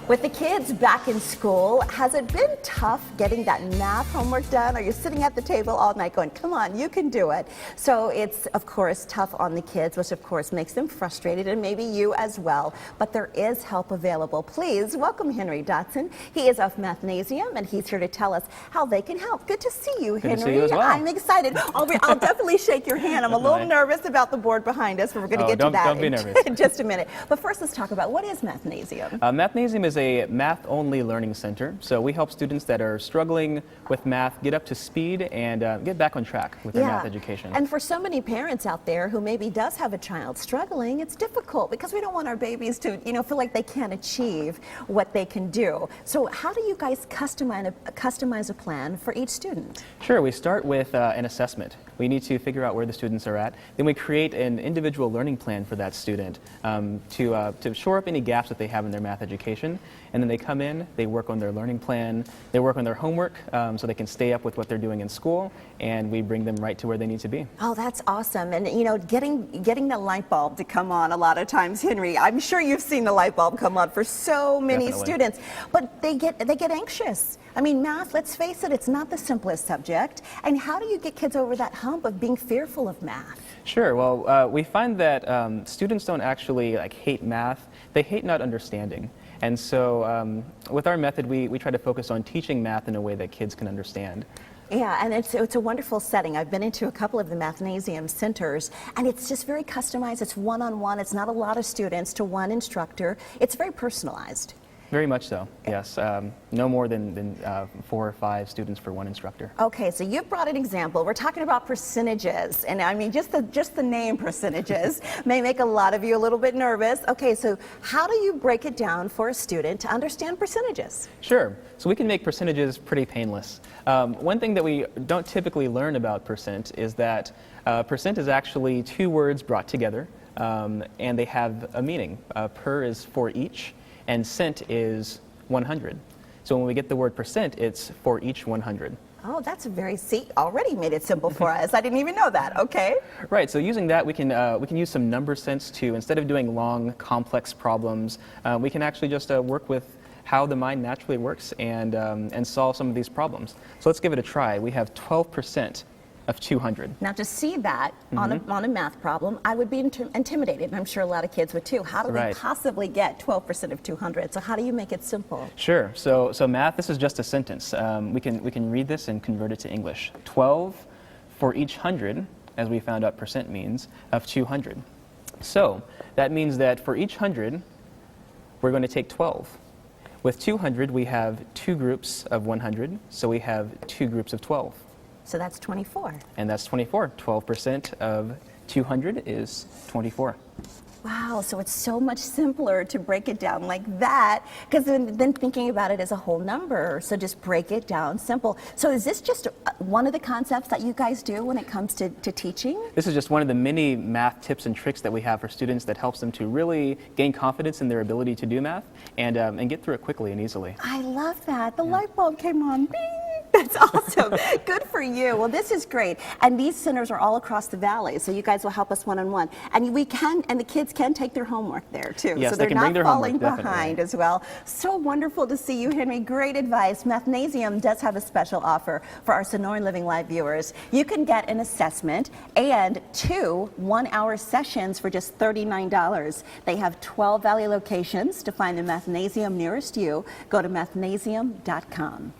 With the kids back in school, has it been tough getting that math homework done? Are you sitting at the table all night going, come on, you can do it? So it's, of course, tough on the kids, which of course makes them frustrated, and maybe you as well. But there is help available. Please welcome Henry Dotson. He is of Mathnasium, and he's here to tell us how they can help. Good to see you, Henry. Good to see you as well. I'm excited. I'll definitely shake your hand. I'm a little nervous about the board behind us, but we're going to get to that don't be nervous. in just a minute. But first, let's talk about what is Mathnasium. Mathnasium is a math-only learning center. So we help students that are struggling with math get up to speed and get back on track with their math education. And for so many parents out there who maybe does have a child struggling, it's difficult because we don't want our babies to, feel like they can't achieve what they can do. So how do you guys customize a plan for each student? Sure, we start with an assessment. We need to figure out where the students are at. Then we create an individual learning plan for that student to shore up any gaps that they have in their math education. And then they come in, they work on their learning plan, they work on their homework so they can stay up with what they're doing in school, and we bring them right to where they need to be. Oh, that's awesome. And getting the light bulb to come on a lot of times, Henry, I'm sure you've seen the light bulb come on for so many students, but they get anxious. I mean, math, let's face it, it's not the simplest subject. And how do you get kids over that hump of being fearful of math? Sure. Well, we find that students don't actually hate math. They hate not understanding. And so with our method, we try to focus on teaching math in a way that kids can understand. Yeah, and it's a wonderful setting. I've been into a couple of the Mathnasium centers, and it's just very customized. It's one-on-one. It's not a lot of students to one instructor. It's very personalized. Very much so, yes. No more than 4 or 5 students for one instructor. Okay, so you've brought an example. We're talking about percentages, and I mean, just the name percentages may make a lot of you a little bit nervous. Okay, so how do you break it down for a student to understand percentages? Sure. So we can make percentages pretty painless. One thing that we don't typically learn about percent is that percent is actually 2 words brought together, and they have a meaning. Per is for each, and cent is 100. So when we get the word percent, it's for each 100. Oh, that's already made it simple for us. I didn't even know that. Okay. Right. So using that, we can use some number sense to, instead of doing long, complex problems, we can actually just work with how the mind naturally works and solve some of these problems. So let's give it a try. We have 12% of 200. Now, to see that on a math problem, I would be intimidated, and I'm sure a lot of kids would too. How do they possibly get 12% of 200? So how do you make it simple? Sure. So math, this is just a sentence. We can read this and convert it to English. 12 for each 100, as we found out percent means, of 200. So that means that for each 100, we're going to take 12. With 200, we have 2 groups of 100, so we have 2 groups of 12. So that's 24. And that's 24. 12% of 200 is 24. Wow, so it's so much simpler to break it down like that, because then thinking about it as a whole number, so just break it down simple. So is this just one of the concepts that you guys do when it comes to teaching? This is just one of the many math tips and tricks that we have for students that helps them to really gain confidence in their ability to do math and get through it quickly and easily. I love that. The light bulb came on. Bing! That's awesome. Good for you. Well, this is great. And these centers are all across the valley, so you guys will help us one-on-one. And the kids can take their homework there too. Yes, so they're they can not bring their falling homework, behind as well. So wonderful to see you, Henry. Great advice. Mathnasium does have a special offer for our Sonoran Living Live viewers. You can get an assessment and 2 one-hour sessions for just $39. They have 12 Valley locations. To find the Mathnasium nearest you, go to mathnasium.com.